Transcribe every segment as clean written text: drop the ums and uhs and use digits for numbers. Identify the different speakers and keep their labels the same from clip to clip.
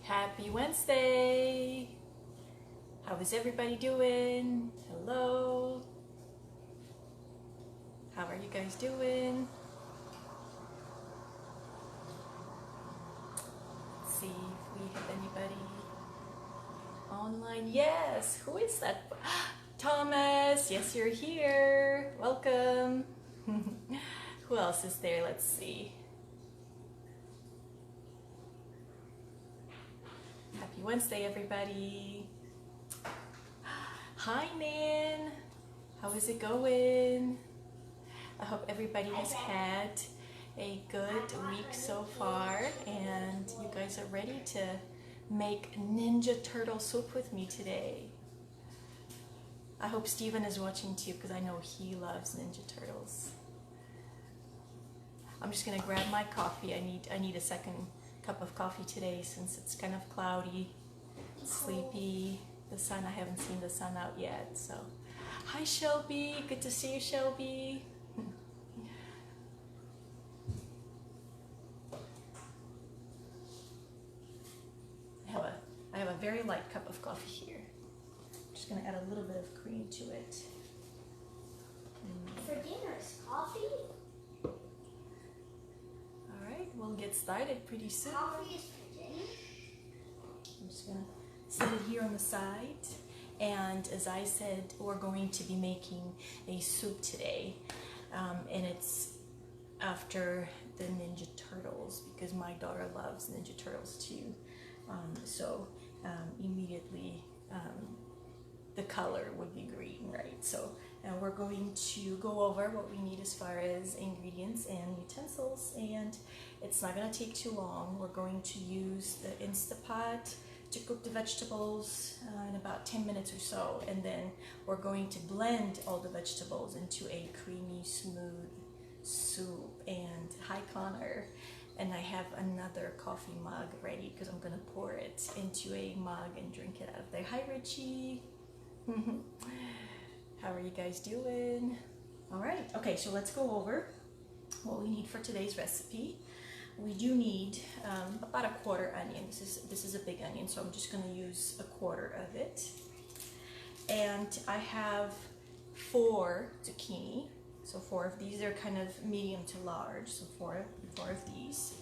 Speaker 1: Happy Wednesday! How is everybody doing? Hello! How are you guys doing? Let's see if we have anybody online. Yes! Who is that? Thomas! Yes, you're here! Welcome! Who else is there? Let's see. Happy Wednesday, everybody. Hi, Nan. How is it going? I hope everybody has had a good week so far and you guys are ready to make Ninja Turtle soup with me today. I hope Steven is watching too because I know he loves Ninja Turtles. I'm just gonna grab my coffee. I need a second cup of coffee today since it's kind of cloudy, sleepy. The sun, I haven't seen the sun out yet. So, hi Shelby, good to see you, Shelby. I have a very light cup of coffee here. I'm just gonna add a little bit of cream to it.
Speaker 2: For dinner is coffee?
Speaker 1: We'll get started pretty soon.
Speaker 2: Coffee is for dinner?
Speaker 1: I'm just gonna set it here on the side. And as I said, we're going to be making a soup today. And it's after the Ninja Turtles because my daughter loves Ninja Turtles too. Immediately the color would be green, right? So we're going to go over what we need as far as ingredients and utensils, and it's not going to take too long. We're going to use the Instapot to cook the vegetables in about 10 minutes or so, and then we're going to blend all the vegetables into a creamy, smooth soup. And hi Connor, and I have another coffee mug ready because I'm going to pour it into a mug and drink it out of there. Hi Richie! How are you guys doing? All right, okay, so let's go over what we need for today's recipe. We do need about a quarter onion. This is a big onion, so I'm just going to use a quarter of it. And I have 4 zucchini. So 4 of these are kind of medium to large. So 4 of these.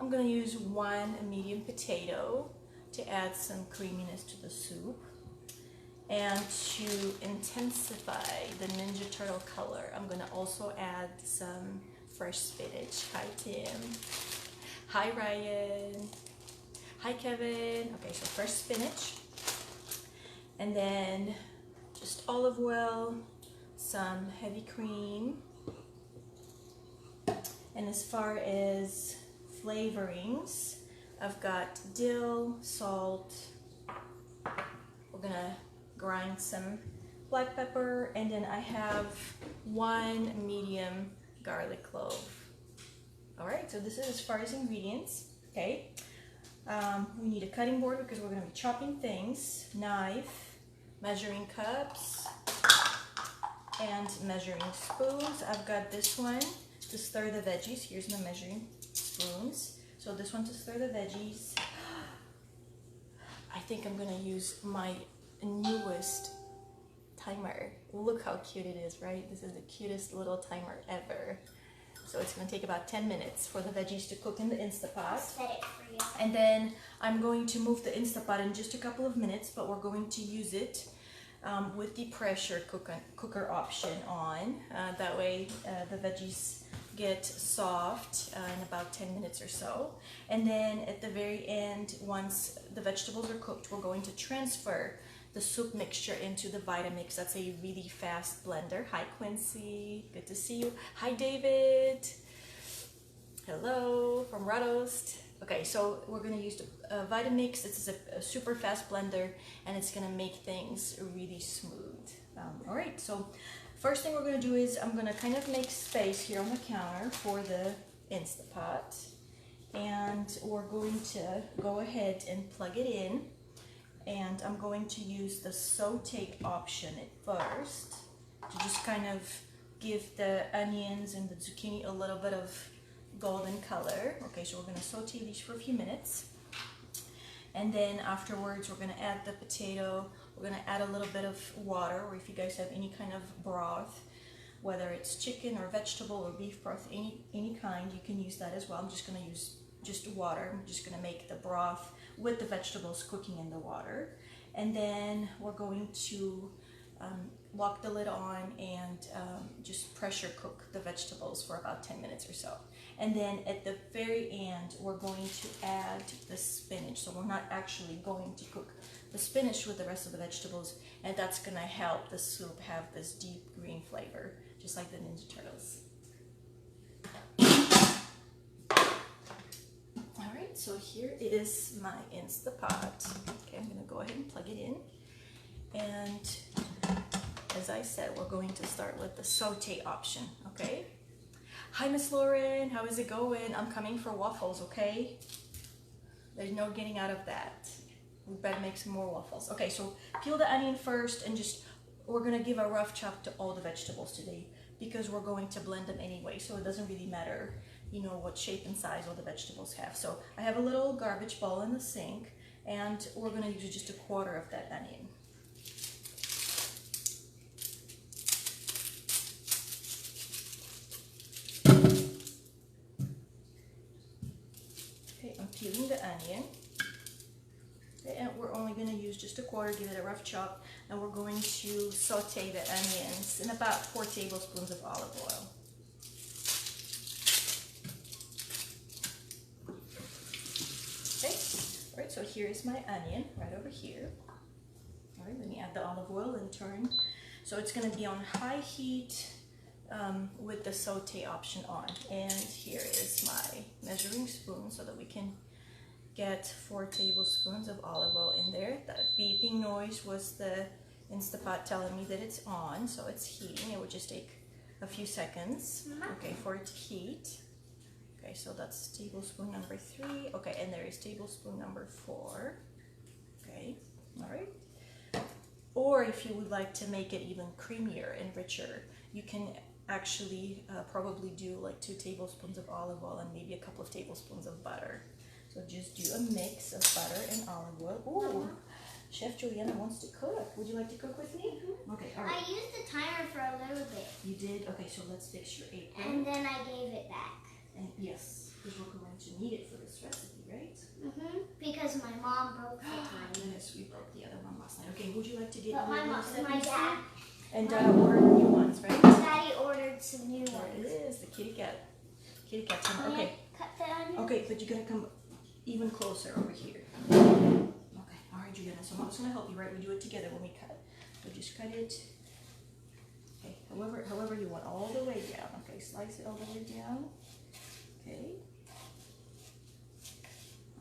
Speaker 1: I'm going to use 1 medium potato to add some creaminess to the soup. And to intensify the Ninja Turtle color, I'm going to also add some fresh spinach. Hi Tim. Hi Ryan. Hi Kevin. Okay, so fresh spinach. And then just olive oil, some heavy cream. And as far as flavorings, I've got dill, salt. We're going to grind some black pepper, and then I have 1 medium garlic clove. All right, so this is as far as ingredients. Okay, we need a cutting board because we're going to be chopping things, knife, measuring cups, and measuring spoons. I've got this one to stir the veggies. Here's my measuring spoons. So this one to stir the veggies. I think I'm going to use my newest timer. Look how cute it is, right? This is the cutest little timer ever. So it's going to take about 10 minutes for the veggies to cook in the Instapot.
Speaker 2: Set it for you.
Speaker 1: And then I'm going to move the Instapot in just a couple of minutes, but we're going to use it with the pressure cooker option on. That way the veggies get soft in about 10 minutes or so. And then at the very end, once the vegetables are cooked, we're going to transfer the soup mixture into the VitaMix. That's a really fast blender. Hi Quincy, good to see you. Hi David. Hello from Radost. Okay, so we're going to use the VitaMix. This is a super fast blender and it's going to make things really smooth. All right, so first thing we're going to do is I'm going to kind of make space here on the counter for the Instapot, and we're going to go ahead and plug it in. And I'm going to use the saute option at first to just kind of give the onions and the zucchini a little bit of golden color. Okay, so we're going to saute these for a few minutes. And then afterwards, we're going to add the potato. We're going to add a little bit of water, or if you guys have any kind of broth, whether it's chicken or vegetable or beef broth, any kind, you can use that as well. I'm just going to use just water. I'm just going to make the broth with the vegetables cooking in the water. And then we're going to lock the lid on and just pressure cook the vegetables for about 10 minutes or so. And then at the very end, we're going to add the spinach. So we're not actually going to cook the spinach with the rest of the vegetables, and that's gonna help the soup have this deep green flavor, just like the Ninja Turtles. All right, so here is my Instapot. Okay, I'm gonna go ahead and plug it in. And as I said, we're going to start with the saute option, okay? Hi, Miss Lauren, how is it going? I'm coming for waffles, okay? There's no getting out of that. We better make some more waffles. Okay, so peel the onion first and we're gonna give a rough chop to all the vegetables today because we're going to blend them anyway, so it doesn't really matter, you know, what shape and size all the vegetables have. So I have a little garbage bowl in the sink, and we're gonna use just a quarter of that onion. Okay, I'm peeling the onion. And we're only going to use just a quarter, give it a rough chop, and we're going to saute the onions in about 4 tablespoons of olive oil. Okay, all right, so here is my onion right over here. All right, let me add the olive oil and turn. So it's going to be on high heat with the saute option on. And here is my measuring spoon so that we can get 4 tablespoons of olive oil in there. That beeping noise was the Instapot telling me that it's on, so it's heating. It would just take a few seconds, okay, for it to heat. Okay, so that's tablespoon number 3. Okay, and there is tablespoon number 4. Okay, all right. Or if you would like to make it even creamier and richer, you can actually probably do like 2 tablespoons of olive oil and maybe a couple of tablespoons of butter. So just do a mix of butter and olive oil. Ooh, Chef Juliana wants to cook. Would you like to cook with me? Mm-hmm. Okay, all right.
Speaker 2: I used the timer for a little bit.
Speaker 1: You did? Okay, so let's fix your apron.
Speaker 2: And then I gave it back.
Speaker 1: And yes, because we're going to need it for this recipe, right?
Speaker 2: Mm-hmm. Because my mom broke the timer.
Speaker 1: Yes, we broke the other one last night. Okay, would you like to get
Speaker 2: But my dad.
Speaker 1: And order new ones, right?
Speaker 2: Daddy ordered some new
Speaker 1: There
Speaker 2: ones.
Speaker 1: it is, the kitty cat. Kitty cat. Okay.
Speaker 2: Cut the onion.
Speaker 1: Okay, but you gotta come even closer over here. Okay, all right, Juliana. So Mom's gonna help you, right? We do it together when we cut. So just cut it. Okay, however you want, all the way down. Okay, slice it all the way down. Okay.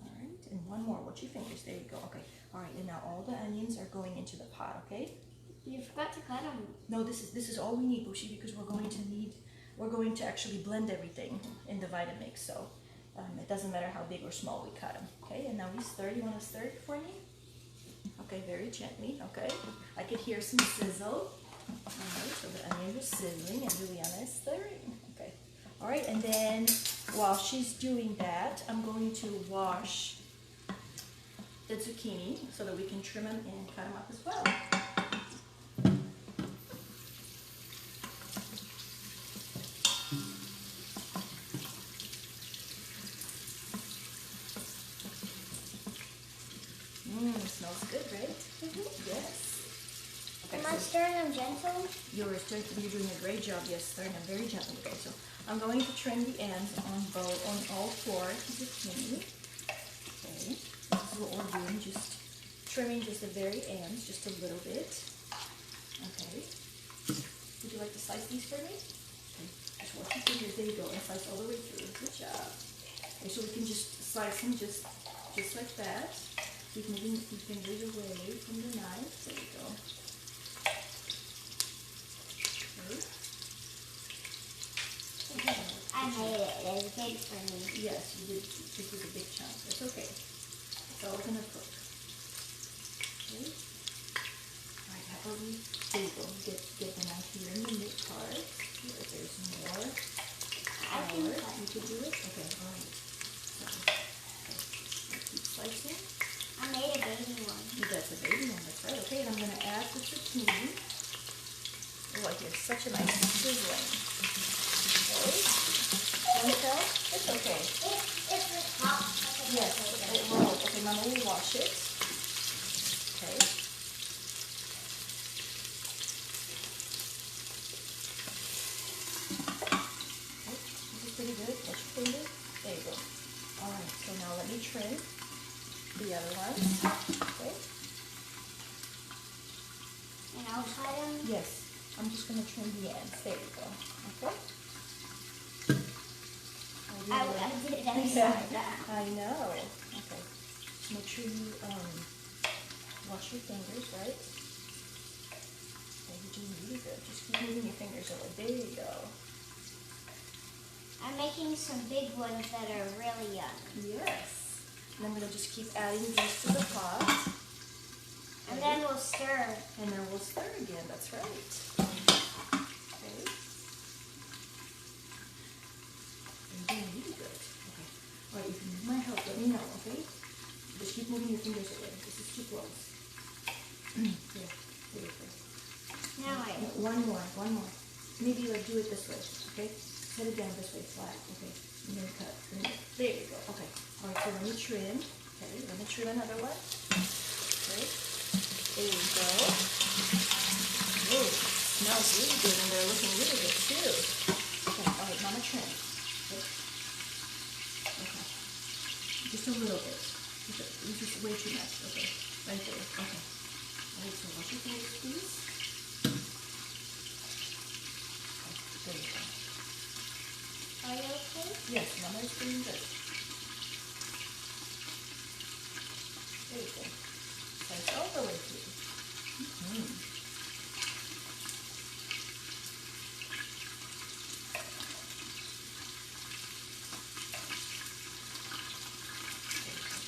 Speaker 1: All right, and one more. Watch your fingers. There you go. Okay. All right, and now all the onions are going into the pot. Okay.
Speaker 2: You forgot to cut them.
Speaker 1: No, this is all we need, Bushi, because we're going to actually blend everything in the VitaMix. So it doesn't matter how big or small we cut them. Okay, and now we stir. You want to stir it for me? Okay, very gently. Okay, I could hear some sizzle. All right, so the onions are sizzling and Juliana is stirring. Okay, all right, and then while she's doing that, I'm going to wash the zucchini so that we can trim them and cut them up as well. It smells good, right? Mm-hmm. Yes. Okay,
Speaker 2: Am I stirring them gentle?
Speaker 1: You're doing a great job. Yes, stirring them very gently. Okay, so I'm going to trim the ends on all 4 zucchini. Okay, this is what we're doing. Just trimming just the very ends, just a little bit. Okay. Would you like to slice these for me? Okay. Just watch your fingers. There you go. And slice all the way through. Good job. Okay, so we can just slice them just like that. Keep moving your fingers away from the knife. There you go. Okay.
Speaker 2: I made it. It's big for me.
Speaker 1: Yes, you did. This was a big chunk. It's okay. It's all gonna cook. Okay. All right. How about we? There you go. Get the knife here in the mid part. Here, there's more.
Speaker 2: I can cut.
Speaker 1: You can do it. Okay. All right. So, keep slicing.
Speaker 2: I'm
Speaker 1: that's a baby one. That's right. Okay, and I'm gonna add the zucchini. Oh, I hear such a nice sizzling. Okay. One fell? It's okay.
Speaker 2: It's the top.
Speaker 1: Yes, it rolled. Okay, Mama will wash it. Okay. This is pretty good. Watch your finger. There you go. All right, so now let me trim the other ones. Okay.
Speaker 2: And I'll try them.
Speaker 1: Yes, I'm just going to trim the ends. There you go. Okay.
Speaker 2: I did it every
Speaker 1: Yeah,
Speaker 2: side.
Speaker 1: I know. Okay. Just make sure you wash your fingers, right? Okay, you're doing really good. Just keep moving your fingers over. There you go.
Speaker 2: I'm making some big ones that are really young.
Speaker 1: Yes. And I'm going to just keep adding these to the pot.
Speaker 2: And then we'll stir.
Speaker 1: And then we'll stir again. That's right. Okay. You're doing really good. Okay. All right, if you need my help, let me know, okay? Just keep moving your fingers away. This is too close. Here, there you go.
Speaker 2: Now I.
Speaker 1: One more. Maybe like do it this way, okay? Set it down this way, flat, okay? And then cut. And then, there you go. Okay. All right, so let me trim. Okay, let me trim another one. Okay. There you go. Oh, smells really good, and they're looking really good too. Okay, all right, Mama, trim. Okay. Okay. Just a little bit. This is way too much. Okay, right there. Okay. All right, so wash your fingers, please. Okay, there you go.
Speaker 2: Are you okay?
Speaker 1: Yes, Mama is doing good. There you go. Slice all the way through.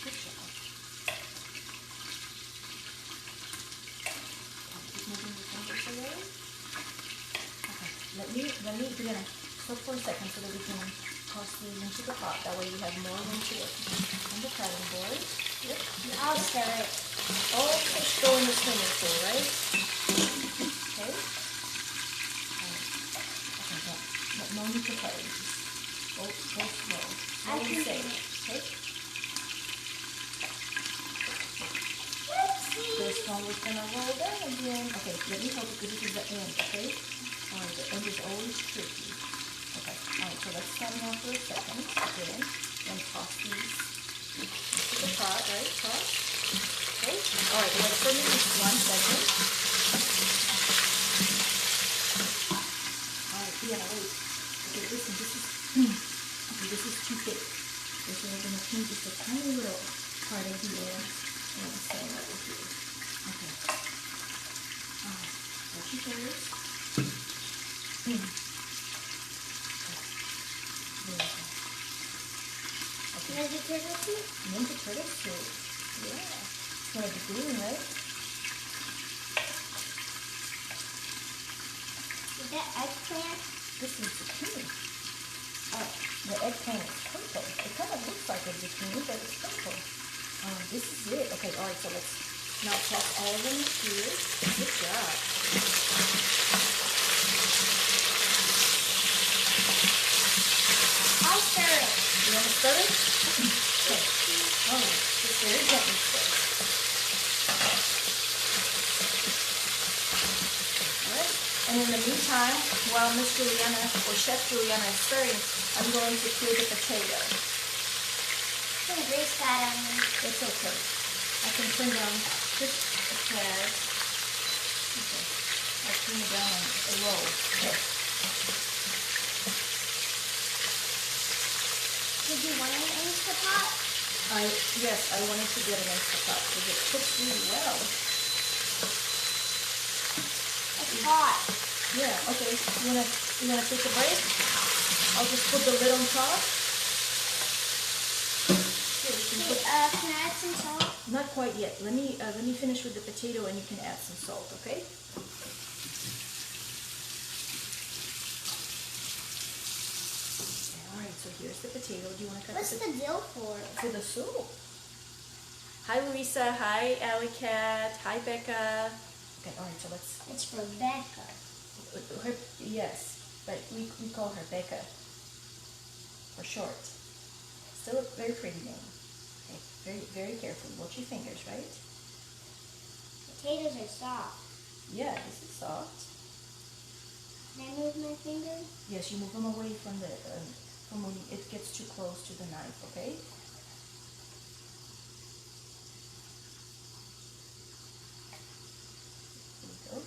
Speaker 1: Good job. Keep moving your fingers away. Okay, we're gonna cook for a second so that we can toss these into the pot. That way you have more room to work on the cutting board. Yep.
Speaker 2: I'll stir it.
Speaker 1: Oh, fish go in the swimming pool, right? Okay. Okay, no need to hurry. Go slow. Slow and safe. Okay? This one was gonna roll down again. Okay, let me help you because this is the end, okay? Alright, the end is always tricky. Okay, alright, so let's stand now for a second again and toss these into the pot, right? Toss. Okay, alright, wait for me just 1 second. Alright, Deanna, wait. Okay, listen, this is too thick. Okay, so we're gonna change just a tiny little part of the end and I'm staying over here. Okay. Alright, watch your fingers. There you go. Okay.
Speaker 2: Ninja Turtle soup?
Speaker 1: Ninja Turtle soup. Yeah. It's gonna be green, right?
Speaker 2: Is that eggplant?
Speaker 1: This is zucchini. Oh, the eggplant is purple. It kind of looks like a zucchini, but it's purple. This is it. Okay, alright, so let's now toss all of them here. Good job.
Speaker 2: I'll stir it.
Speaker 1: You want to stir it? Okay. Oh, just very gently stir. Alright. And in the meantime, while Miss Juliana or Chef Juliana is stirring, I'm going to clear the potato.
Speaker 2: You can grease that on me.
Speaker 1: It's okay. I can turn down just a tad. Okay. I'll turn it down a low. Okay.
Speaker 2: Did you want an Instant Pot?
Speaker 1: Yes, I wanted to get an Instant Pot because it cooks really well.
Speaker 2: It's hot.
Speaker 1: Yeah, okay. You wanna take a break? I'll just put the lid on top. Here, you can put,
Speaker 2: Can I add some salt?
Speaker 1: not quite yet. Let me finish with the potato and you can add some salt, okay? Alright, so here's the potato. Do you want to cut
Speaker 2: What's
Speaker 1: the
Speaker 2: the dill for?
Speaker 1: for the soup? Hi Louisa, hi Alley Cat, hi Becca. Okay, all right, so let's...
Speaker 2: It's for Becca.
Speaker 1: Her, yes, but we call her Becca for short. Still a very pretty name. Okay, very, very carefully. Watch your fingers, right?
Speaker 2: Potatoes are soft.
Speaker 1: Yeah, this is soft.
Speaker 2: Can I move my finger?
Speaker 1: Yes, you move them away from the from when it gets too close to the knife. Okay. There we go.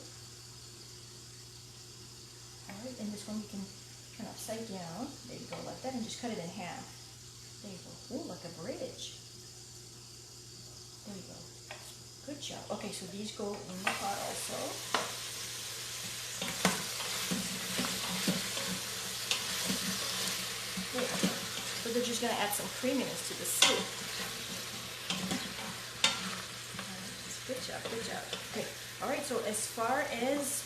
Speaker 1: All right, and this one you can kind of upside down. There you go, like that, and just cut it in half. There you go. Ooh, like a bridge. There you go. Good job. Okay, so these go in the pot also. Good. So they're just gonna add some creaminess to the soup. Good job, good job. Okay, all right, so as far as,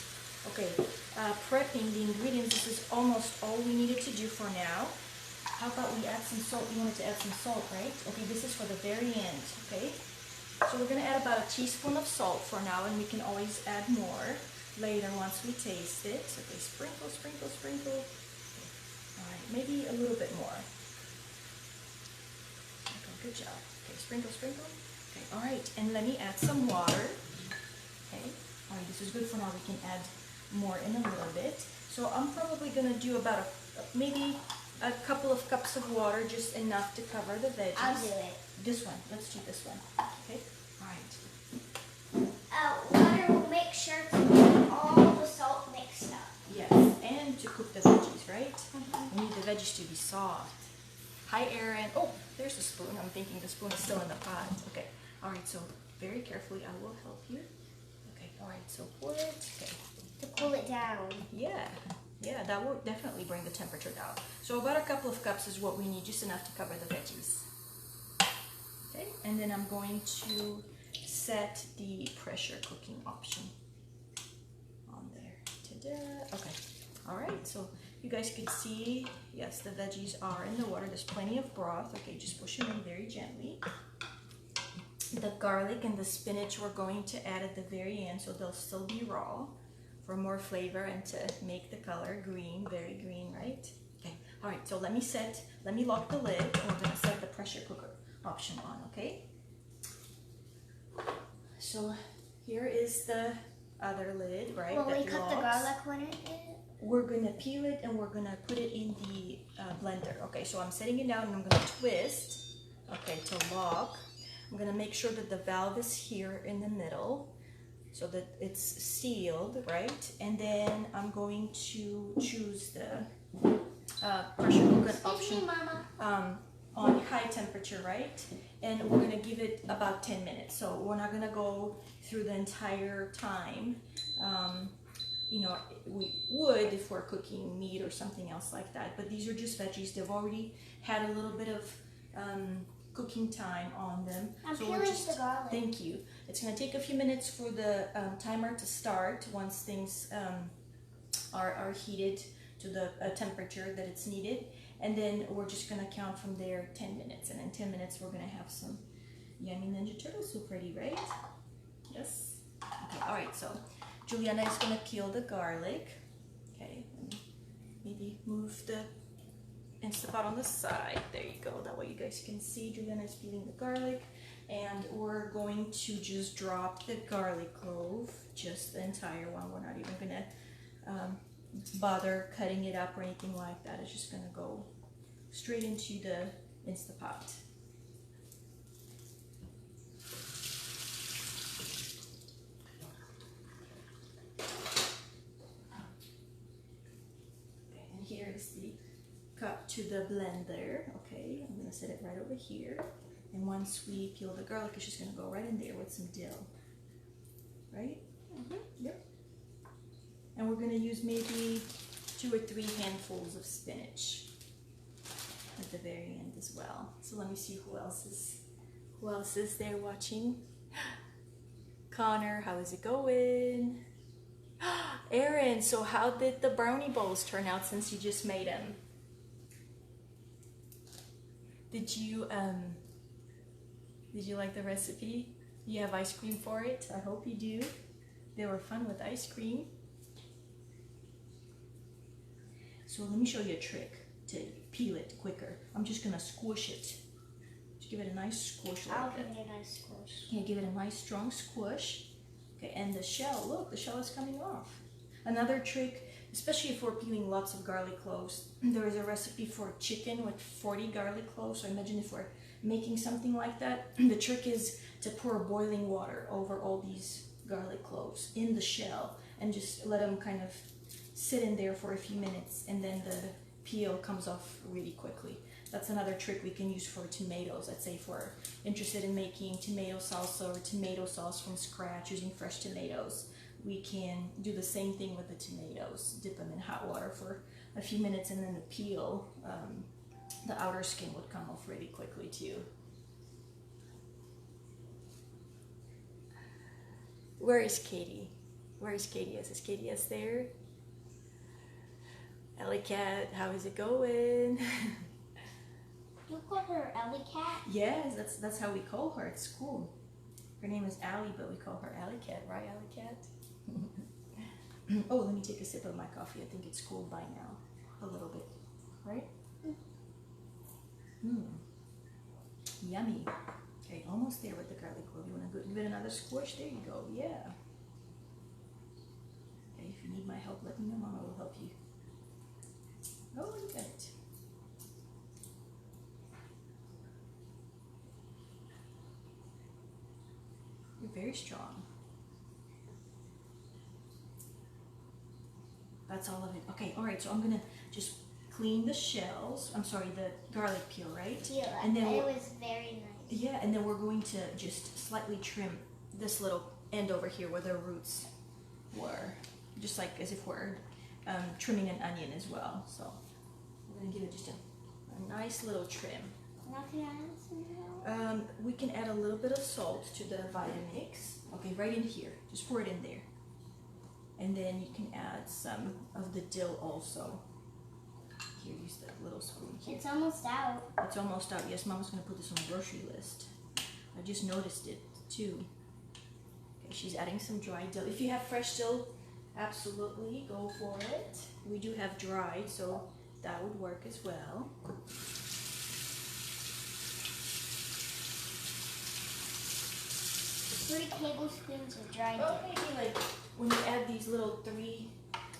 Speaker 1: prepping the ingredients, this is almost all we needed to do for now. How about we add some salt? You wanted to add some salt, right? Okay, this is for the very end, okay? So we're gonna add about a teaspoon of salt for now, and we can always add more later once we taste it. Okay, sprinkle, sprinkle, sprinkle. All right, maybe a little bit more. Okay, good job. Okay, sprinkle, sprinkle. Okay, all right, and let me add some water. Okay, all right, this is good for now. We can add more in a little bit. So I'm probably gonna do about maybe a couple of cups of water, just enough to cover the veggies.
Speaker 2: I'll do it.
Speaker 1: This one, let's do this one. Okay, all right.
Speaker 2: Water will make sure to get all the salt mixed up.
Speaker 1: Yes, and to cook the veggies, right? We need the veggies to be soft. Hi, Erin. Oh, there's the spoon. I'm thinking the spoon is still in the pot. Okay, all right, so very carefully, I will help you. Okay, all right, so pour it. Okay.
Speaker 2: To cool it down.
Speaker 1: Yeah, that will definitely bring the temperature down. So about a couple of cups is what we need, just enough to cover the veggies. Okay, and then I'm going to set the pressure cooking option on there. Ta-da! Okay, all right, so you guys could see, yes, the veggies are in the water. There's plenty of broth. Okay, just push them in very gently. The garlic and the spinach we're going to add at the very end, so they'll still be raw for more flavor and to make the color green, very green, right? Okay, all right, so let me lock the lid, and we're gonna set the pressure cooker option on, okay? So here is the other lid, right?
Speaker 2: Will we
Speaker 1: that
Speaker 2: cut
Speaker 1: locks.
Speaker 2: the garlic when it is?
Speaker 1: We're gonna peel it and we're gonna put it in the blender. Okay, so I'm setting it down and I'm gonna twist, okay, to lock. I'm gonna make sure that the valve is here in the middle so that it's sealed, right? And then I'm going to choose the pressure cooker option.
Speaker 2: Excuse me, Mama.
Speaker 1: On high temperature, right? And we're gonna give it about 10 minutes. So we're not gonna go through the entire time. You know, we would if we're cooking meat or something else like that, but these are just veggies. They've already had a little bit of cooking time on them.
Speaker 2: I'm
Speaker 1: so
Speaker 2: peeling the garlic.
Speaker 1: Thank you. It's gonna take a few minutes for the timer to start once things are heated to the temperature that it's needed. And then we're just gonna count from there 10 minutes. And in 10 minutes, we're gonna have some yummy Ninja Turtle soup ready, right? Yes? Okay, all right, so Juliana is gonna peel the garlic. Okay, let me maybe move the Instapot on the side. There you go, that way you guys can see Juliana is peeling the garlic. And we're going to just drop the garlic clove, just the entire one. We're not even gonna bother cutting it up or anything like that. It's just gonna go straight into the Instapot. Okay, and here is the cup to the blender. Okay, I'm gonna set it right over here. And once we peel the garlic, it's just gonna go right in there with some dill. Right? Yep. And we're gonna use maybe 2 or 3 handfuls of spinach at the very end as well. So let me see who else is there watching. Connor, how is it going? Erin, so how did the brownie bowls turn out since you just made them? Did you like the recipe? You have ice cream for it? I hope you do. They were fun with ice cream. So let me show you a trick to peel it quicker. I'm just gonna squish it. Just give it a nice squish like
Speaker 2: I'll
Speaker 1: that.
Speaker 2: give it a nice squish.
Speaker 1: Yeah, give it a nice strong squish. Okay, and the shell, look, the shell is coming off. Another trick, especially if we're peeling lots of garlic cloves, there is a recipe for chicken with 40 garlic cloves. So imagine if we're making something like that. The trick is to pour boiling water over all these garlic cloves in the shell and just let them kind of sit in there for a few minutes, and then the peel comes off really quickly. That's another trick we can use for tomatoes. Let's say if we're interested in making tomato salsa or tomato sauce from scratch using fresh tomatoes, we can do the same thing with the tomatoes. Dip them in hot water for a few minutes, and then the peel, the outer skin would come off really quickly too. Where is Katie? Where is Katie? Is Katie there? Ellie Cat, how is it going?
Speaker 2: You call her Ellie Cat?
Speaker 1: Yes, that's how we call her at school. Her name is Allie, but we call her Alley Cat, right, Alley Cat? Oh, let me take a sip of my coffee. I think it's cold by now, a little bit, right? Yummy. Okay, almost there with the garlic clove. You want to give it another squish? There you go. Yeah. Okay, if you need my help, let me know. Mama will help you. Oh, look at it. You're very strong. That's all of it. Okay, all right, so I'm gonna just clean the shells. I'm sorry, the garlic peel, right?
Speaker 2: Yeah,
Speaker 1: and then
Speaker 2: it was very nice.
Speaker 1: Yeah, and then we're going to just slightly trim this little end over here where the roots were. Just like as if we're trimming an onion as well. So we're gonna give it just a nice little trim.
Speaker 2: Not gonna add some help?
Speaker 1: We can add a little bit of salt to the VitaMix. Okay, right in here. Just pour it in there. And then you can add some of the dill also. Here, use the little spoon here.
Speaker 2: It's almost out.
Speaker 1: It's almost out. Yes, Mama's going to put this on the grocery list. I just noticed it too. Okay, she's adding some dry dill. If you have fresh dill, absolutely go for it. We do have dried, so that would work as well.
Speaker 2: 3 tablespoons of dry dill.
Speaker 1: Oh, maybe like when you add these little 3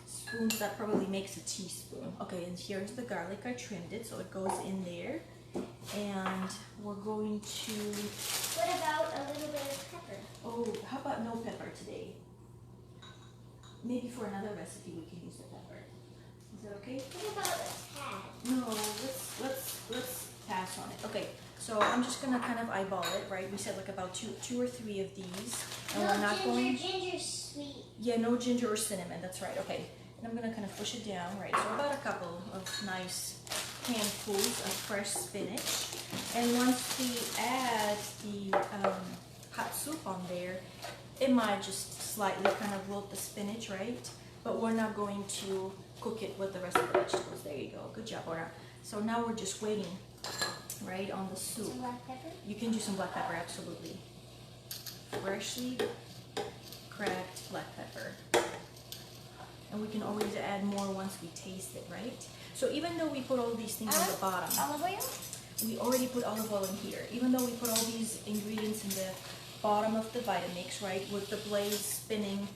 Speaker 1: spoons, that probably makes a teaspoon. Okay, and here's the garlic. I trimmed it, so it goes in there. And we're going to...
Speaker 2: What about a little bit of pepper?
Speaker 1: Oh, how about no pepper today? Maybe for another recipe we can use the pepper. Is that okay?
Speaker 2: What about a tad?
Speaker 1: No, let's pass on it. Okay, so I'm just gonna kind of eyeball it, right? We said like about two or three of these, and
Speaker 2: No
Speaker 1: we're not going.
Speaker 2: ginger's sweet.
Speaker 1: Yeah, no ginger or cinnamon. That's right. Okay, and I'm gonna kind of push it down, right? So about a couple of nice handfuls of fresh spinach, and once we add the hot soup on there, it might just slightly kind of wilt the spinach, right? But we're not going to cook it with the rest of the vegetables. There you go. Good job, Ora. So now we're just waiting, right, on the soup.
Speaker 2: Some black pepper?
Speaker 1: You can do some black pepper, absolutely. Freshly cracked black pepper. And we can always add more once we taste it, right? So even though we put all these things on the bottom,
Speaker 2: Olive oil?
Speaker 1: we already put olive oil in here. Even though we put all these ingredients in the bottom of the VitaMix, right, with the blade spinning,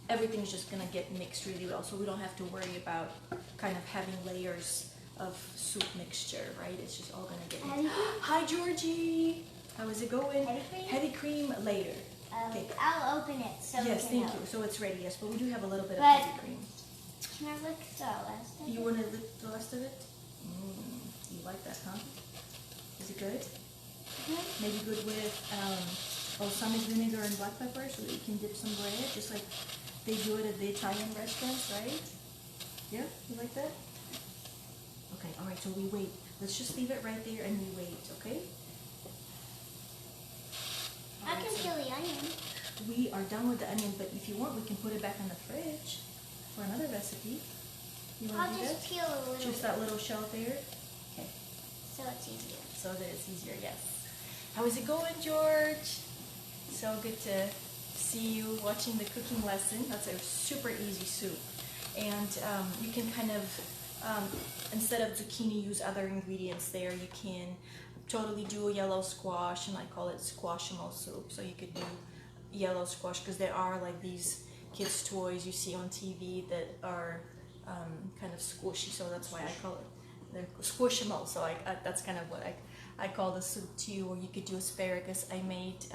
Speaker 1: everything's just gonna get mixed really well. So we don't have to worry about kind of having layers of soup mixture, right? It's just all gonna get mixed. Hi, Georgie. How is it going?
Speaker 2: Heavy cream?
Speaker 1: Heavy cream later. Okay.
Speaker 2: I'll open it so
Speaker 1: Yes,
Speaker 2: we can
Speaker 1: thank
Speaker 2: know.
Speaker 1: you. So it's ready, yes, but we do have a little bit of
Speaker 2: But-
Speaker 1: heavy cream.
Speaker 2: Can I lick the rest of
Speaker 1: You
Speaker 2: it?
Speaker 1: want to lick the rest of it? You like that, huh? Is it good?
Speaker 2: Mhm.
Speaker 1: Maybe good with balsamic vinegar and black pepper so that you can dip some bread, just like they do it at the Italian restaurants, right? Yeah, you like that? Okay, all right, so we wait. Let's just leave it right there and we wait, okay?
Speaker 2: I can peel the onion.
Speaker 1: We are done with the onion, but if you want, we can put it back in the fridge for another recipe. You want
Speaker 2: I'll
Speaker 1: to do
Speaker 2: just
Speaker 1: that?
Speaker 2: peel a little
Speaker 1: Just that little shell there? Okay,
Speaker 2: so it's easier.
Speaker 1: so that it's easier, yes. How is it going, George? So good to see you watching the cooking lesson. That's a super easy soup. And you can kind of, instead of zucchini, use other ingredients there. You can totally do a yellow squash, and I call it squashable soup. So you could do yellow squash, because there are like these kids' toys you see on TV that are kind of squishy, so that's why I call it, they're squishable. So that's kind of what I call the soup too. Or you could do asparagus. I made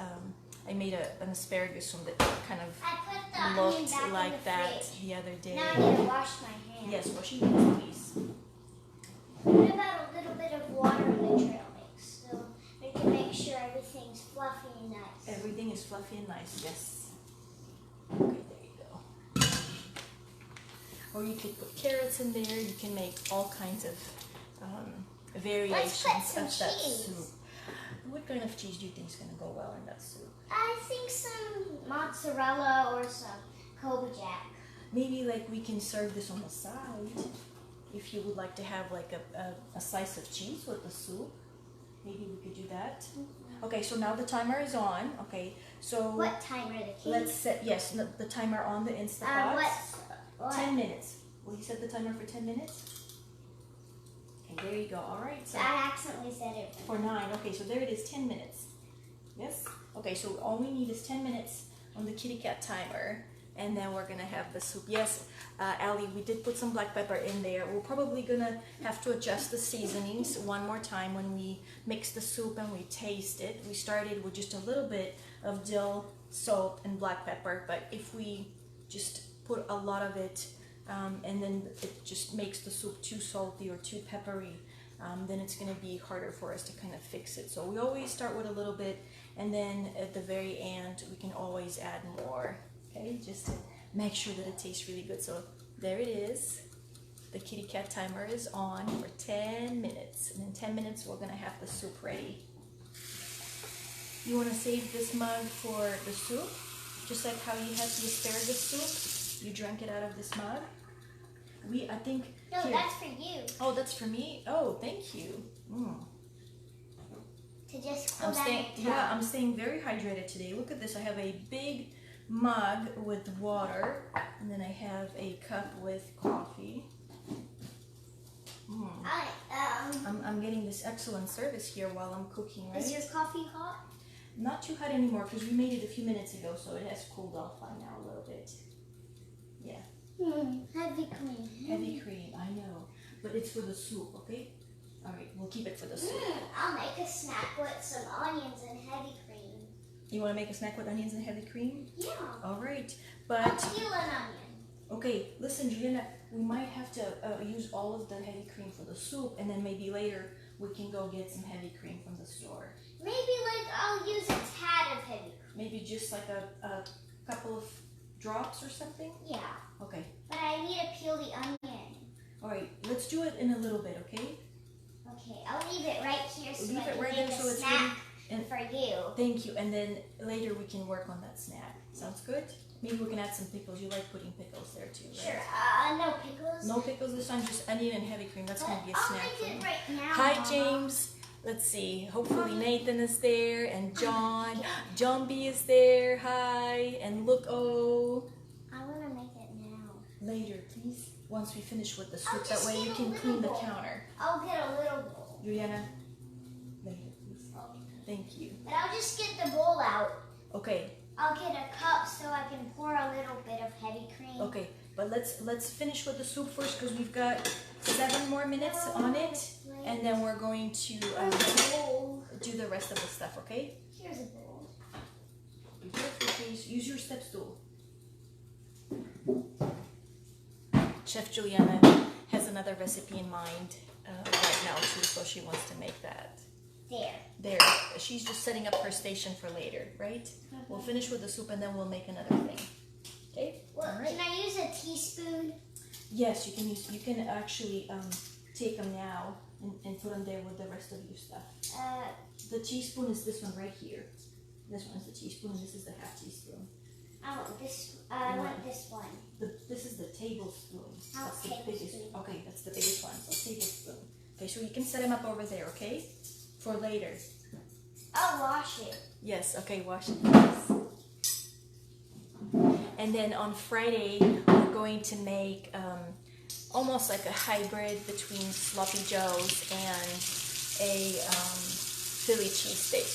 Speaker 1: an asparagus one that kind of looked like that the other day.
Speaker 2: Now I need to wash my hands.
Speaker 1: Yes, wash your hands, please.
Speaker 2: What about a little bit of water in the trail mix, so we can make sure everything's fluffy and nice.
Speaker 1: Everything is fluffy and nice, yes. Okay, there you go. Or you could put carrots in there. You can make all kinds of variations
Speaker 2: some
Speaker 1: of that
Speaker 2: cheese.
Speaker 1: soup. What kind of cheese do you think is going to go well in that soup?
Speaker 2: I think some mozzarella or some Kobe Jack.
Speaker 1: Maybe like we can serve this on the side. If you would like to have like a slice of cheese with the soup, maybe we could do that. Okay, so now the timer is on. Okay, so
Speaker 2: What timer? The key?
Speaker 1: let's set, yes, the timer on the Instapot.
Speaker 2: What?
Speaker 1: 10 minutes. Will you set the timer for 10 minutes? Okay, there you go. All right. So
Speaker 2: I accidentally said it.
Speaker 1: for 9. Okay, so there it is, 10 minutes. Yes? Okay, so all we need is 10 minutes on the kitty cat timer, and then we're gonna have the soup. Yes, Allie, we did put some black pepper in there. We're probably gonna have to adjust the seasonings one more time when we mix the soup and we taste it. We started with just a little bit of dill, salt, and black pepper, but if we just put a lot of it, and then it just makes the soup too salty or too peppery, then it's going to be harder for us to kind of fix it. So we always start with a little bit, and then at the very end we can always add more, okay, just to make sure that it tastes really good. So there it is. The kitty cat timer is on for 10 minutes, and in 10 minutes we're going to have the soup ready. You want to save this mug for the soup, just like how you had the asparagus soup. You drank it out of this mug. I think.
Speaker 2: No,
Speaker 1: here.
Speaker 2: that's for you.
Speaker 1: Oh, that's for me. Oh, thank you.
Speaker 2: To just cool down your tongue.
Speaker 1: Yeah, I'm staying very hydrated today. Look at this. I have a big mug with water, and then I have a cup with coffee. I'm getting this excellent service here while I'm cooking, right?
Speaker 2: Is your coffee hot?
Speaker 1: Not too hot anymore, because we made it a few minutes ago, so it has cooled off by now a little bit. Yeah.
Speaker 2: Heavy cream.
Speaker 1: Heavy cream, I know. But it's for the soup, okay? Alright, we'll keep it for the soup.
Speaker 2: I'll make a snack with some onions and heavy cream.
Speaker 1: You want to make a snack with onions and heavy cream?
Speaker 2: Yeah.
Speaker 1: Alright,
Speaker 2: I'll
Speaker 1: but...
Speaker 2: peel an onion.
Speaker 1: Okay, listen, Juliana, we might have to use all of the heavy cream for the soup, and then maybe later we can go get some heavy cream from the store.
Speaker 2: Maybe like I'll use a tad of heavy cream.
Speaker 1: Maybe just like a couple of drops or something?
Speaker 2: Yeah.
Speaker 1: Okay.
Speaker 2: But I need to peel the onion.
Speaker 1: Alright, let's do it in a little bit, okay?
Speaker 2: Okay, I'll leave it right here so
Speaker 1: Leave
Speaker 2: I
Speaker 1: it
Speaker 2: can
Speaker 1: right
Speaker 2: make
Speaker 1: there
Speaker 2: a
Speaker 1: so it's
Speaker 2: snack
Speaker 1: ready.
Speaker 2: for you.
Speaker 1: Thank you, and then later we can work on that snack. Sounds good? Maybe we can add some pickles. You like putting pickles there too, right?
Speaker 2: Sure. No pickles.
Speaker 1: No pickles this time, just onion and heavy cream. That's going to be a
Speaker 2: I'll
Speaker 1: snack for
Speaker 2: make
Speaker 1: you.
Speaker 2: it right now.
Speaker 1: Hi,
Speaker 2: Mama.
Speaker 1: James. Let's see. Hopefully Nathan is there, and John. John B is there. Hi. And look, oh.
Speaker 2: I want to make it now.
Speaker 1: Later, please. Once we finish with the soup, that
Speaker 2: just
Speaker 1: way you
Speaker 2: get a
Speaker 1: can
Speaker 2: little
Speaker 1: clean the
Speaker 2: bowl.
Speaker 1: counter.
Speaker 2: I'll get a little bowl.
Speaker 1: Juliana, later, please. Thank you.
Speaker 2: But I'll just get the bowl out.
Speaker 1: Okay.
Speaker 2: I'll get a cup so I can pour a little bit of heavy cream.
Speaker 1: Okay, but let's finish with the soup first, because we've got 7 more minutes on it, and then we're going to do the rest of the stuff. Okay?
Speaker 2: Here's a bowl.
Speaker 1: Be careful, please. Use your step stool. Chef Juliana has another recipe in mind right now too, so she wants to make that. There. She's just setting up her station for later, right? We'll finish with the soup, and then we'll make another thing. Okay?
Speaker 2: Well,
Speaker 1: all right.
Speaker 2: can I use a teaspoon?
Speaker 1: Yes, you can use. You can actually take them now and put them there with the rest of your stuff. The teaspoon is this one right here. This one is the teaspoon, and this is the half teaspoon.
Speaker 2: I want this. I want this one.
Speaker 1: This is the tablespoon.
Speaker 2: Oh,
Speaker 1: That's the
Speaker 2: tablespoon.
Speaker 1: biggest. Okay, that's the biggest one. So tablespoon. Okay, so you can set them up over there. Okay, for later.
Speaker 2: I'll wash it.
Speaker 1: Yes, okay, wash it first. And then on Friday, we're going to make almost like a hybrid between sloppy joes and a Philly cheesesteak.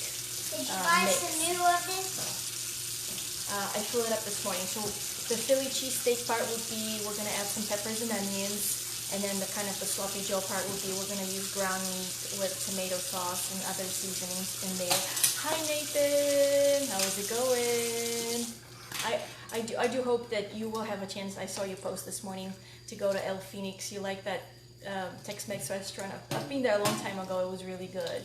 Speaker 2: Did you buy
Speaker 1: mix.
Speaker 2: some new of this?
Speaker 1: I filled it up this morning. So the Philly cheesesteak part would be we're going to add some peppers and onions. And then the kind of the sloppy joe part would be we're going to use ground meat with tomato sauce and other seasonings in there. Hi Nathan, how is it going? I do hope that you will have a chance. I saw you post this morning to go to El Phoenix. You like that Tex-Mex restaurant? I've been there a long time ago. It was really good.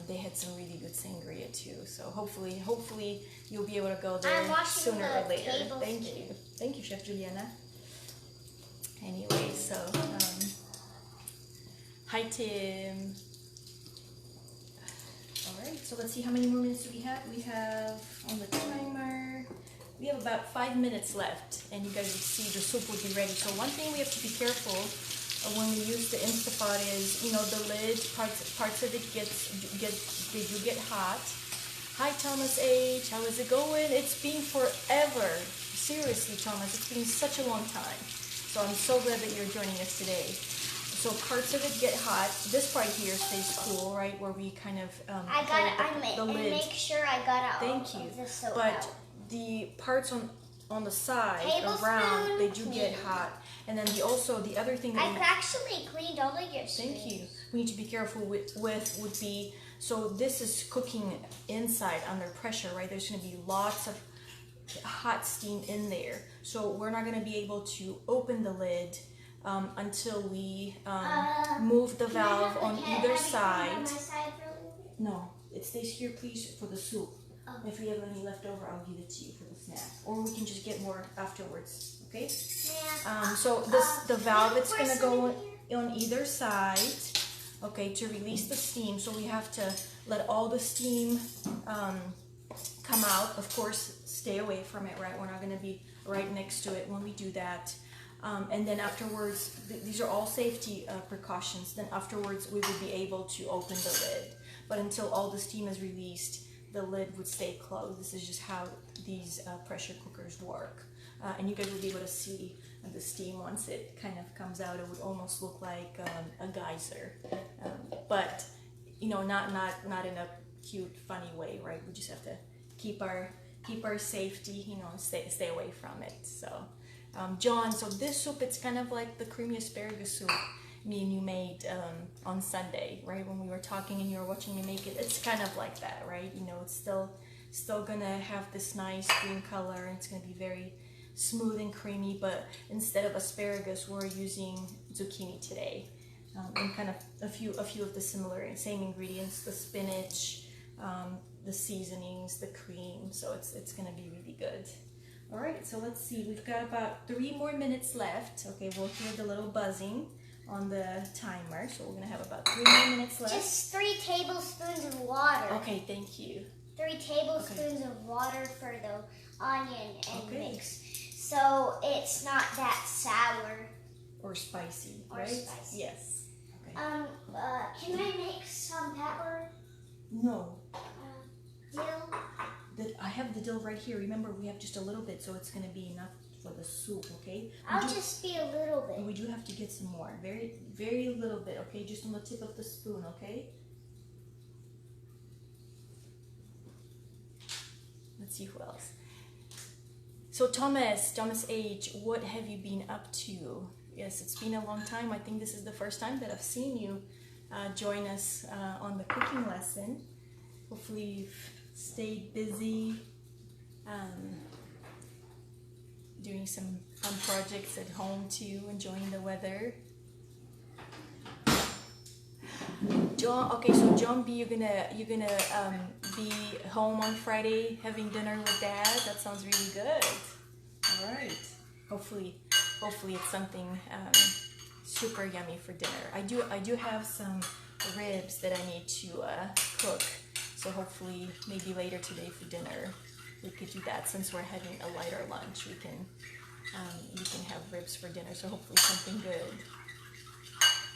Speaker 1: They had some really good sangria too. So hopefully you'll be able to go there sooner or later. Thank you, Chef Juliana. Anyway, so hi Tim. All right, so let's see how many more minutes do we have. We have on the timer. We have about 5 minutes left, and you guys will see the soup will be ready. So one thing we have to be careful when we use the Instapot is, you know, the lid parts of it they do get hot. Hi Thomas H, how is it going? It's been forever. Seriously, Thomas, it's been such a long time. So I'm so glad that you're joining us today. So parts of it get hot. This part here stays cool, right? Where we kind of the lid.
Speaker 2: Make sure I got out.
Speaker 1: Thank you.
Speaker 2: Of the soap
Speaker 1: but
Speaker 2: out.
Speaker 1: the parts on the side
Speaker 2: Tablespoon
Speaker 1: around, they do
Speaker 2: clean.
Speaker 1: get hot. And then the other thing that
Speaker 2: I've actually cleaned all of your spoons.
Speaker 1: thank you. We need to be careful with would be, so this is cooking inside under pressure, right? There's going to be lots of hot steam in there. So we're not going to be able to open the lid until we move the valve on either side.
Speaker 2: On my side for a little bit?
Speaker 1: No, it stays here, please, for the soup.
Speaker 2: Oh.
Speaker 1: If we have any left over, I'll give it to you for the snack. Or we can just get more afterwards, okay?
Speaker 2: Yeah.
Speaker 1: So the valve, it's going to go on either side, okay, to release the steam. So we have to let all the steam come out. Of course, stay away from it, right? We're not going to be right next to it when we do that. And then afterwards, these are all safety precautions. Then afterwards, we would be able to open the lid. But until all the steam is released, the lid would stay closed. This is just how these pressure cookers work. And you guys will be able to see the steam once it kind of comes out. It would almost look like a geyser. But, you know, not in a cute, funny way, right? We just have to keep our safety, you know, and stay away from it. So, John, so this soup, it's kind of like the creamy asparagus soup me and you made on Sunday, right? When we were talking and you were watching me make it, it's kind of like that, right? You know, it's still gonna have this nice green color, and it's gonna be very smooth and creamy. But instead of asparagus, we're using zucchini today, and kind of a few of the same ingredients: the spinach, the seasonings, the cream. So it's gonna be really good. All right, so let's see. We've got about 3 more minutes left. Okay, we'll hear the little buzzing on the timer. So we're gonna have about 3 more minutes left.
Speaker 2: Just 3 tablespoons of water.
Speaker 1: Okay, thank you.
Speaker 2: 3 tablespoons of water for the onion and
Speaker 1: Okay.
Speaker 2: mix. So it's not that sour.
Speaker 1: Or spicy,
Speaker 2: Or
Speaker 1: right?
Speaker 2: spicy.
Speaker 1: Yes. Okay.
Speaker 2: Can I make some pepper?
Speaker 1: No,
Speaker 2: Dill?
Speaker 1: I have the dill right here. Remember, we have just a little bit, so it's gonna be enough for the soup, okay?
Speaker 2: I'll just be a little bit.
Speaker 1: We do have to get some more. Very, very little bit, okay? Just on the tip of the spoon, okay? Let's see who else. So Thomas H, what have you been up to? Yes, it's been a long time. I think this is the first time that I've seen you join us on the cooking lesson. Hopefully you've stayed busy doing some fun projects at home too, enjoying the weather. John, okay, so John B, you're gonna be home on Friday having dinner with Dad. That sounds really good. All right. Hopefully it's something super yummy for dinner. I do have some ribs that I need to cook. So hopefully maybe later today for dinner we could do that. Since we're having a lighter lunch, we can have ribs for dinner. So hopefully something good.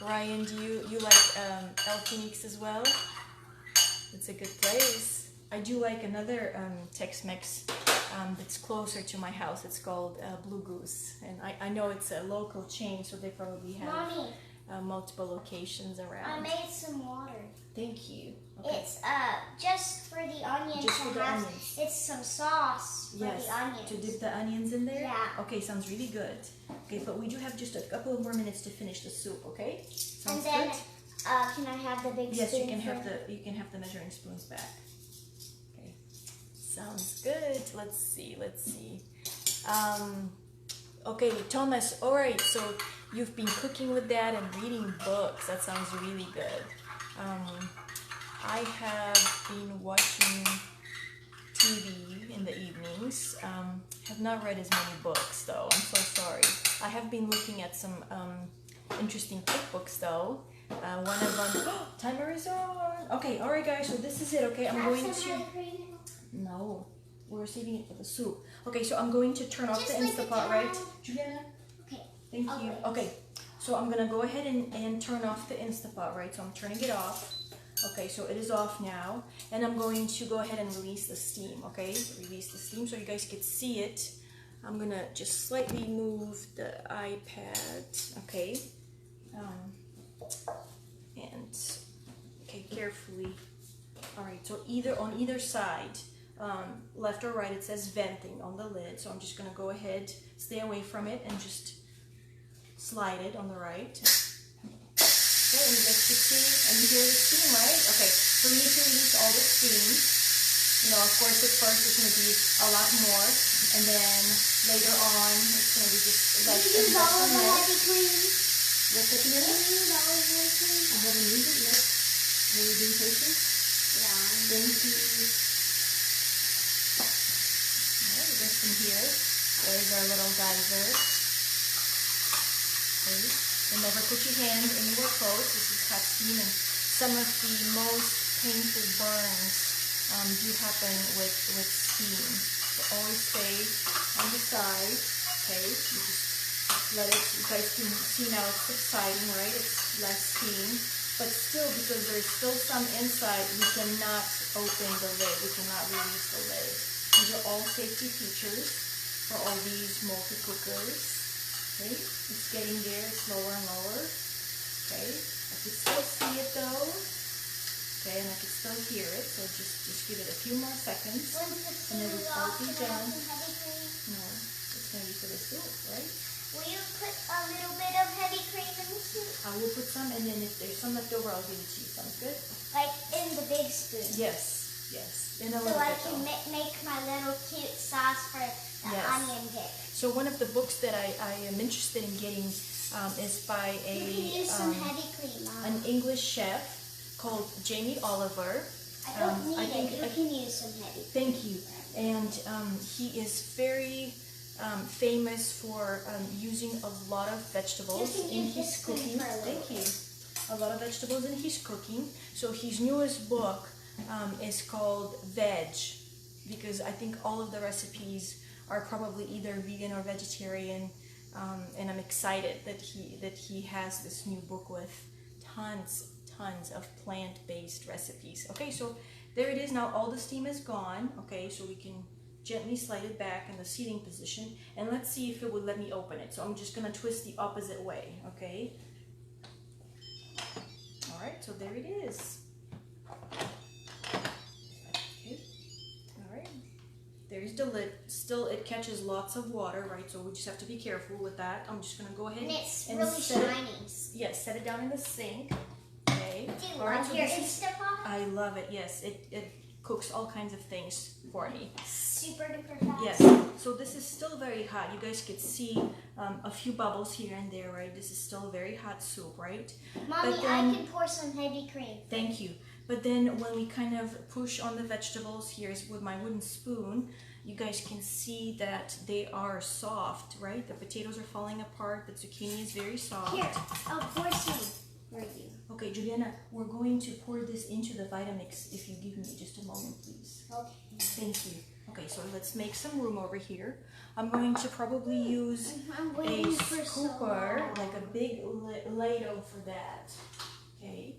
Speaker 1: Ryan, do you like El Phoenix as well? It's a good place. I do like another Tex-Mex that's closer to my house. It's called Blue Goose, and I know it's a local chain, so they probably have
Speaker 2: Mommy,
Speaker 1: multiple locations around.
Speaker 2: I made some water.
Speaker 1: Thank you. Okay.
Speaker 2: It's just for the onions
Speaker 1: Just for
Speaker 2: to
Speaker 1: the
Speaker 2: have.
Speaker 1: onions.
Speaker 2: It's some sauce for
Speaker 1: Yes,
Speaker 2: the onions.
Speaker 1: to dip the onions in there?
Speaker 2: Yeah.
Speaker 1: Okay, sounds really good. Okay, but we do have just a couple of more minutes to finish the soup, okay? Sounds
Speaker 2: And then,
Speaker 1: good?
Speaker 2: can I have the big
Speaker 1: Yes,
Speaker 2: spoon?
Speaker 1: you can have
Speaker 2: for-
Speaker 1: the measuring spoons back. Okay. Sounds good. Let's see. Okay, Thomas, all right, so you've been cooking with that and reading books. That sounds really good. I have been watching TV in the evenings. Have not read as many books though. I'm so sorry. I have been looking at some interesting cookbooks though. One of them. Timer is on. Okay, all right, guys. So this is it. Okay, I'm going
Speaker 2: Have some
Speaker 1: to.
Speaker 2: heavy cream?
Speaker 1: No, we're saving it for the soup. Okay, so I'm going to turn off the
Speaker 2: Just leave it
Speaker 1: Instapot, right,
Speaker 2: down.
Speaker 1: Juliana?
Speaker 2: Okay.
Speaker 1: Thank
Speaker 2: I'll
Speaker 1: you.
Speaker 2: wait.
Speaker 1: Okay, so I'm gonna go ahead and turn off the Instapot, right? So I'm turning it off. Okay, so it is off now, and I'm going to go ahead and release the steam. Okay, release the steam so you guys can see it. I'm gonna just slightly move the iPad. Okay, and okay, carefully. All right, so on either side, left or right, it says venting on the lid. So I'm just gonna go ahead, stay away from it, and just slide it on the right. Okay, and you guys can see and hear the steam, right? Okay, so we need to release all the steam. You know, of course, at first it's gonna be a lot more, and then later on it's gonna be just less
Speaker 2: Did you
Speaker 1: and
Speaker 2: use all
Speaker 1: less
Speaker 2: of
Speaker 1: and
Speaker 2: the
Speaker 1: less.
Speaker 2: heavy cream?
Speaker 1: What's that,
Speaker 2: Did
Speaker 1: Juliana?
Speaker 2: you use all of the heavy cream?
Speaker 1: I haven't used it yet. Are you being patient?
Speaker 2: Yeah.
Speaker 1: Thank you. Alright, this in here. There's our little geyser. Okay. Remember, put your hand anywhere close. This is hot steam, and some of the most painful burns do happen with steam. So always stay on the side. Okay, you just let it. You guys can see now it's subsiding, right? It's less steam. But still, because there's still some inside, we cannot open the lid. We cannot release the lid. These are all safety features for all these multi-cookers. Okay, it's getting there. It's lower and lower. Okay, I can still see it though. Okay, and I can still hear it. So just give it a few more seconds.
Speaker 2: When's the
Speaker 1: And it
Speaker 2: food
Speaker 1: will all
Speaker 2: off?
Speaker 1: be
Speaker 2: Can I have
Speaker 1: done.
Speaker 2: some heavy cream?
Speaker 1: No, it's gonna be for the soup, right?
Speaker 2: Will you put a little bit of heavy cream in the soup?
Speaker 1: I will put some, and then if there's some left over, I'll give it to you. Sounds good?
Speaker 2: Like in the big spoon.
Speaker 1: Yes, yes. In a
Speaker 2: So
Speaker 1: little
Speaker 2: I
Speaker 1: bit
Speaker 2: can
Speaker 1: though.
Speaker 2: make my little cute sauce for the
Speaker 1: Yes.
Speaker 2: onion dip.
Speaker 1: So one of the books that I am interested in getting is by
Speaker 2: You can use some heavy cream, Mom.
Speaker 1: an English chef called Jamie Oliver.
Speaker 2: I don't need
Speaker 1: I think
Speaker 2: it. You can use some heavy cream.
Speaker 1: Thank you. And he is very famous for using a lot of vegetables
Speaker 2: You can
Speaker 1: in
Speaker 2: use
Speaker 1: his
Speaker 2: this spoon
Speaker 1: cooking.
Speaker 2: for a little
Speaker 1: Thank you. A lot of vegetables in his cooking. So his newest book is called Veg, because I think all of the recipes are probably either vegan or vegetarian. And I'm excited that he has this new book with tons of plant-based recipes. Okay, so there it is. Now all the steam is gone. Okay, so we can gently slide it back in the seating position, and let's see if it would let me open it. So I'm just gonna twist the opposite way. Okay. All right, so there it is. Okay. All right. There's the lid. Still, it catches lots of water, right? So we just have to be careful with that. I'm just gonna go ahead
Speaker 2: And it's
Speaker 1: and
Speaker 2: really
Speaker 1: set it.
Speaker 2: shiny.
Speaker 1: Yes, set it down in the sink. Okay.
Speaker 2: Do you
Speaker 1: All right,
Speaker 2: love
Speaker 1: so
Speaker 2: your
Speaker 1: this is-
Speaker 2: Instapot?
Speaker 1: I love it. Yes, it cooks all kinds of things for me.
Speaker 2: Super duper fast.
Speaker 1: Yes. So this is still very hot. You guys could see a few bubbles here and there, right? This is still very hot soup, right?
Speaker 2: Mommy,
Speaker 1: But then-
Speaker 2: I can pour some heavy cream.
Speaker 1: Thank you. But then when we kind of push on the vegetables here with my wooden spoon, you guys can see that they are soft, right? The potatoes are falling apart. The zucchini is very soft.
Speaker 2: Here, I'll pour some for you.
Speaker 1: Okay, Juliana, we're going to pour this into the VitaMix if you give me just a moment, please.
Speaker 2: Okay.
Speaker 1: Thank you. Okay, so let's make some room over here. I'm going to probably use
Speaker 2: I'm
Speaker 1: a
Speaker 2: waiting for so
Speaker 1: scooper,
Speaker 2: long.
Speaker 1: like a big ladle for that. Okay,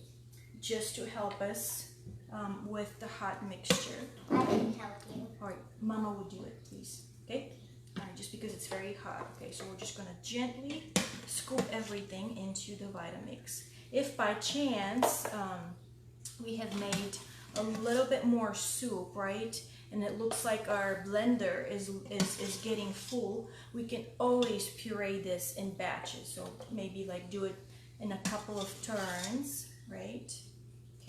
Speaker 1: just to help us with the hot mixture.
Speaker 2: I can help you.
Speaker 1: All right, Mama will do it, please. Okay? All right, just because it's very hot. Okay, so we're just gonna gently scoop everything into the VitaMix. If by chance we have made a little bit more soup, right? And it looks like our blender is getting full, we can always puree this in batches. So maybe like do it in a couple of turns, right?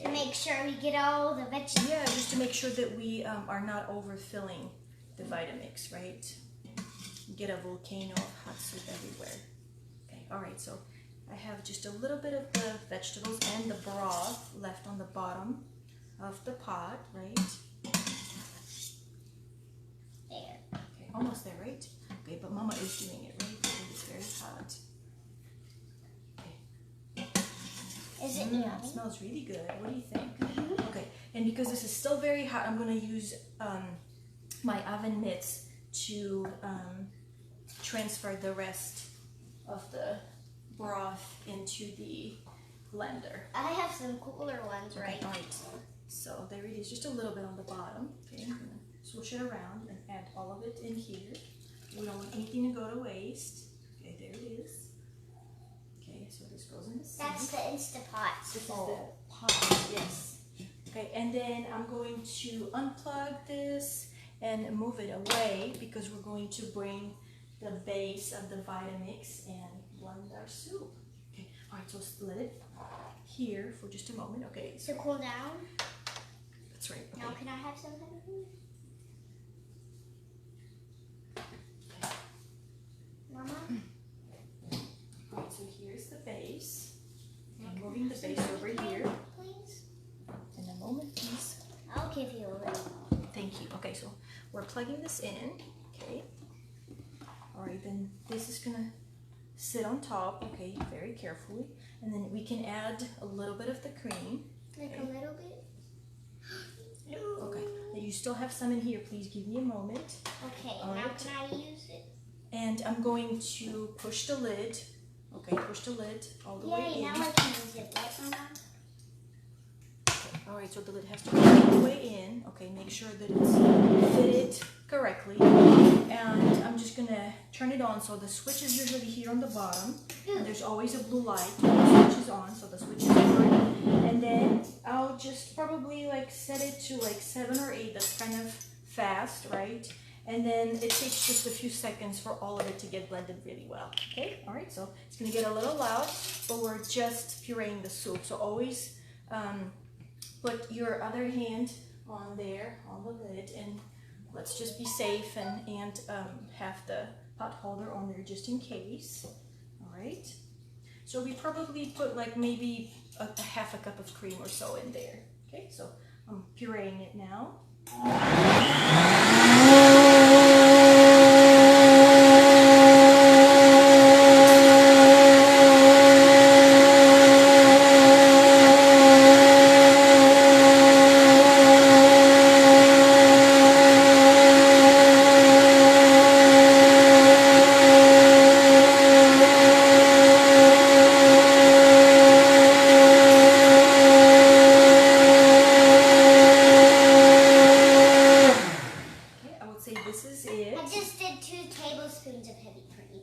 Speaker 2: To make sure we get all the veggies.
Speaker 1: Yeah, just to make sure that we are not overfilling the VitaMix, right? Get a volcano of hot soup everywhere. Okay, all right, so I have just a little bit of the vegetables and the broth left on the bottom of the pot, right?
Speaker 2: There.
Speaker 1: Okay, almost there, right? Okay, but Mama is doing it, right? Because it's very hot.
Speaker 2: Is it
Speaker 1: It
Speaker 2: yummy?
Speaker 1: smells really good. What do you think? Okay, and because this is still very hot, I'm gonna use my oven mitts to transfer the rest of the broth into the blender.
Speaker 2: I have some cooler ones,
Speaker 1: Okay,
Speaker 2: right?
Speaker 1: all right. So there it is, just a little bit on the bottom. Okay, I'm gonna swoosh it around and add all of it in here. We don't want anything to go to waste. Okay, there it is. Okay, so this goes in the sink.
Speaker 2: That's the Instapot.
Speaker 1: This is the
Speaker 2: bowl.
Speaker 1: pot, yes. Okay, and then I'm going to unplug this and move it away because we're going to bring the base of the VitaMix and blend our soup. Okay, all right, so let it here for just a moment. Okay,
Speaker 2: To cool down.
Speaker 1: that's right. Okay.
Speaker 2: Now can I have some? Mama?
Speaker 1: All right, so here's the base. I'm moving the base over here.
Speaker 2: Please.
Speaker 1: In a moment, please.
Speaker 2: I'll give you a little.
Speaker 1: Thank you. Okay, so we're plugging this in. Okay. All right, then this is gonna sit on top. Okay, very carefully, and then we can add a little bit of the cream.
Speaker 2: Like a little bit?
Speaker 1: Okay. Now you still have some in here. Please give me a moment.
Speaker 2: Okay,
Speaker 1: All
Speaker 2: now
Speaker 1: right.
Speaker 2: can I use it?
Speaker 1: And I'm going to push the lid. Okay, push the lid all the way
Speaker 2: Yay,
Speaker 1: in.
Speaker 2: now I can use it. Right, Mama?
Speaker 1: All right, so the lid has to go all the way in. Okay, make sure that it's fitted correctly. And I'm just gonna turn it on. So the switch is usually here on the bottom. And there's always a blue light when the switch is on, so the switch is on. And then I'll just probably like set it to like 7 or 8. That's kind of fast, right? And then it takes just a few seconds for all of it to get blended really well. Okay, all right, so it's gonna get a little loud, but we're just pureeing the soup. So always put your other hand on there, on the lid, and let's just be safe and have the pot holder on there just in case. All right, so we probably put like maybe a half a cup of cream or so in there. Okay, so I'm pureeing it now.
Speaker 2: I just did 2 tablespoons of heavy cream.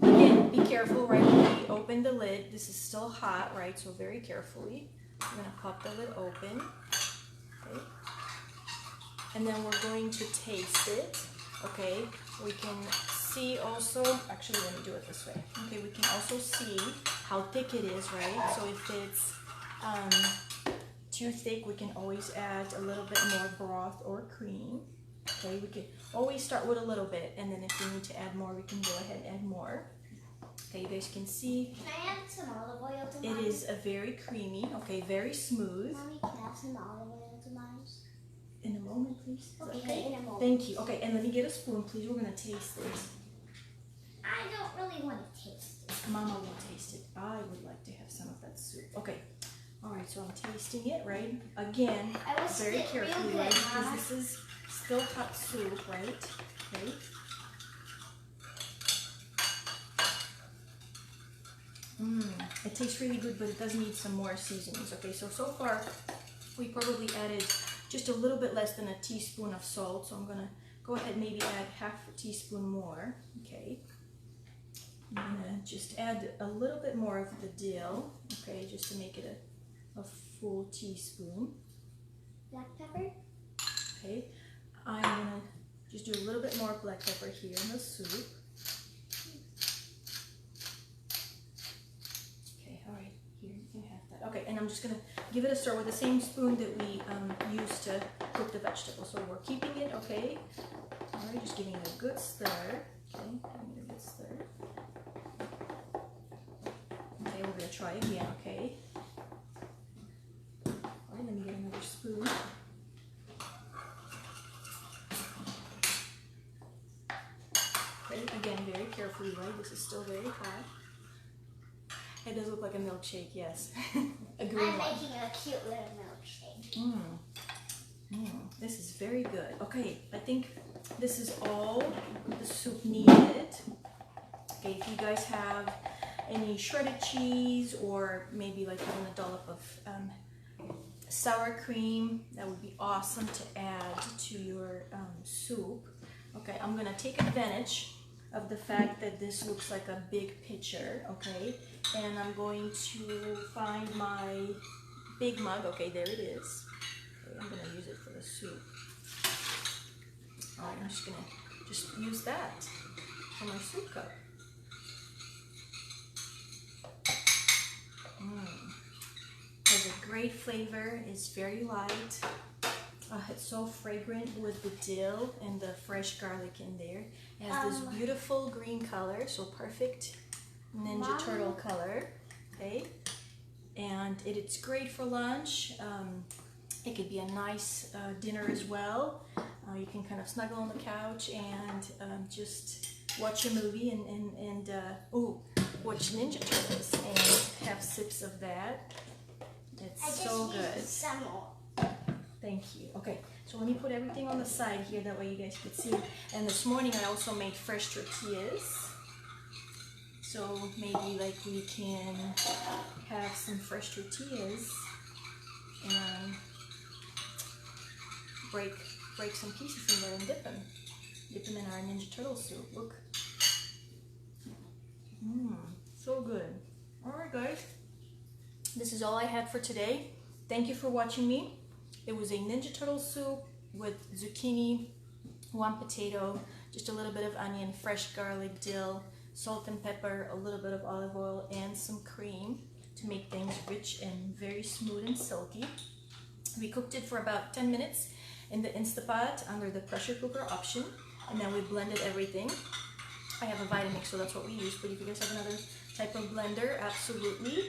Speaker 1: Again, be careful, right? When we open the lid, this is still hot, right? So very carefully. I'm gonna pop the lid open. Okay. And then we're going to taste it. Okay. We can see also, actually let me do it this way. Okay, we can also see how thick it is, right? So if it's too thick, we can always add a little bit more broth or cream. Okay, we can always start with a little bit, and then if we need to add more, we can go ahead and add more. Okay, you guys can see
Speaker 2: Can I add some olive oil to
Speaker 1: it
Speaker 2: mine?
Speaker 1: is a very creamy, okay, very smooth.
Speaker 2: Mommy, can I have some olive oil to mine?
Speaker 1: In a moment, please. Is that
Speaker 2: Okay, in a moment.
Speaker 1: Thank you. Okay, and let me get a spoon, please. We're gonna taste this.
Speaker 2: I don't really want to taste it.
Speaker 1: Mama will taste it. I would like to have some of that soup. Okay. All right, so I'm tasting it, right? Again,
Speaker 2: I will
Speaker 1: very
Speaker 2: spit real
Speaker 1: carefully,
Speaker 2: good,
Speaker 1: right? Because
Speaker 2: Mama.
Speaker 1: this is still hot soup, right? Okay. It tastes really good, but it does need some more seasonings. Okay, so far we probably added just a little bit less than a teaspoon of salt. So I'm gonna go ahead, maybe add half a teaspoon more. Okay, I'm gonna just add a little bit more of the dill. Okay, just to make it a full teaspoon.
Speaker 2: Black pepper?
Speaker 1: Okay, I'm gonna just do a little bit more black pepper here in the soup. Okay, all right, here you can have that. Okay, and I'm just gonna give it a stir with the same spoon that we used to cook the vegetables. So we're keeping it, okay? All right, just giving it a good stir. Okay, giving it a good stir. Okay, we're gonna try again, okay? All right, let me get another spoon. Okay, again, very carefully, right? This is still very hot. It does look like a milkshake, yes. A green
Speaker 2: I'm
Speaker 1: one.
Speaker 2: making a cute little milkshake.
Speaker 1: This is very good. Okay, I think this is all the soup needed. Okay, if you guys have any shredded cheese or maybe like even a dollop of sour cream, that would be awesome to add to your soup. Okay, I'm gonna take advantage of the fact that this looks like a big pitcher, okay? And I'm going to find my big mug. Okay, there it is. Okay, I'm gonna use it for the soup. All right, I'm just gonna use that for my soup cup. Has a great flavor. It's very light. It's so fragrant with the dill and the fresh garlic in there. It has this beautiful green color, so perfect Ninja Turtle color. Okay, and it's great for lunch. It could be a nice dinner as well. You can kind of snuggle on the couch and just watch a movie and watch Ninja Turtles and have sips of that. It's so good.
Speaker 2: Some more.
Speaker 1: Thank you. Okay, so let me put everything on the side here, that way you guys can see. And this morning I also made fresh tortillas. So maybe like we can have some fresh tortillas and break some pieces in there and dip them in our Ninja Turtle soup. Look. So good. All right, guys. This is all I had for today. Thank you for watching me. It was a Ninja Turtle soup with zucchini, 1 potato, just a little bit of onion, fresh garlic, dill, salt and pepper, a little bit of olive oil, and some cream to make things rich and very smooth and silky. We cooked it for about 10 minutes in the Instapot under the pressure cooker option, and then we blended everything. I have a VitaMix, so that's what we use, but if you guys have another type of blender, absolutely.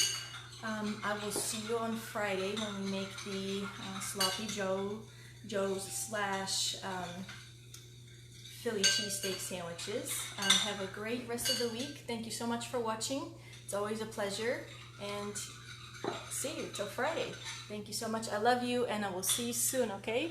Speaker 1: I will see you on Friday when we make the Sloppy Joe's slash Philly cheesesteak sandwiches. Have a great rest of the week. Thank you so much for watching. It's always a pleasure, and see you till Friday. Thank you so much. I love you, and I will see you soon, okay?